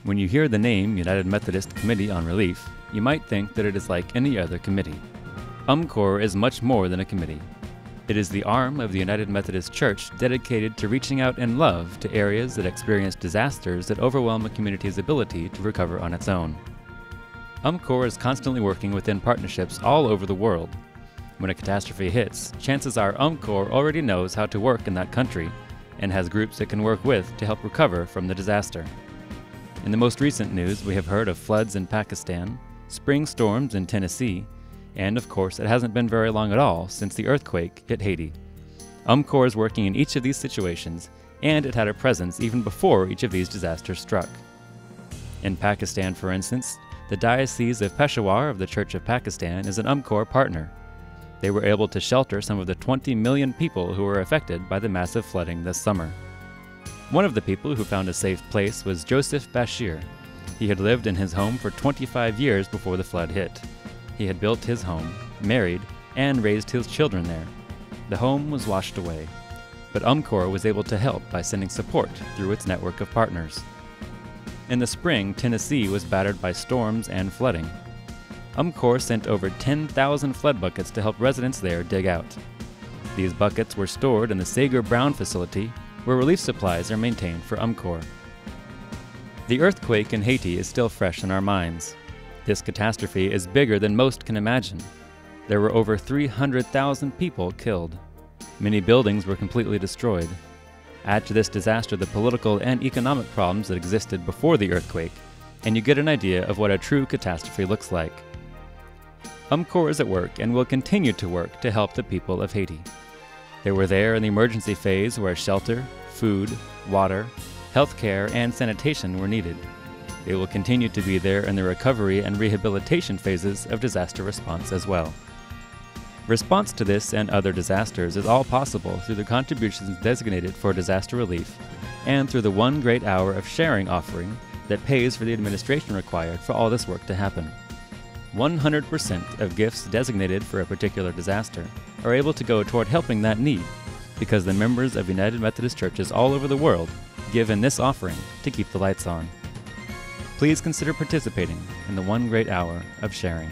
When you hear the name United Methodist Committee on Relief, you might think that it is like any other committee. UMCOR is much more than a committee. It is the arm of the United Methodist Church dedicated to reaching out in love to areas that experience disasters that overwhelm a community's ability to recover on its own. UMCOR is constantly working within partnerships all over the world. When a catastrophe hits, chances are UMCOR already knows how to work in that country and has groups it can work with to help recover from the disaster. In the most recent news, we have heard of floods in Pakistan, spring storms in Tennessee, and of course, it hasn't been very long at all since the earthquake hit Haiti. UMCOR is working in each of these situations, and it had a presence even before each of these disasters struck. In Pakistan, for instance, the Diocese of Peshawar of the Church of Pakistan is an UMCOR partner. They were able to shelter some of the 20 million people who were affected by the massive flooding this summer. One of the people who found a safe place was Joseph Bashir. He had lived in his home for 25 years before the flood hit. He had built his home, married, and raised his children there. The home was washed away, but UMCOR was able to help by sending support through its network of partners. In the spring, Tennessee was battered by storms and flooding. UMCOR sent over 10,000 flood buckets to help residents there dig out. These buckets were stored in the Sager Brown facility, where relief supplies are maintained for UMCOR. The earthquake in Haiti is still fresh in our minds. This catastrophe is bigger than most can imagine. There were over 300,000 people killed. Many buildings were completely destroyed. Add to this disaster the political and economic problems that existed before the earthquake, and you get an idea of what a true catastrophe looks like. UMCOR is at work and will continue to work to help the people of Haiti. They were there in the emergency phase where shelter, food, water, health care, and sanitation were needed. They will continue to be there in the recovery and rehabilitation phases of disaster response as well. Response to this and other disasters is all possible through the contributions designated for disaster relief and through the One Great Hour of Sharing offering that pays for the administration required for all this work to happen. 100% of gifts designated for a particular disaster are able to go toward helping that need because the members of United Methodist churches all over the world give in this offering to keep the lights on. Please consider participating in the One Great Hour of Sharing.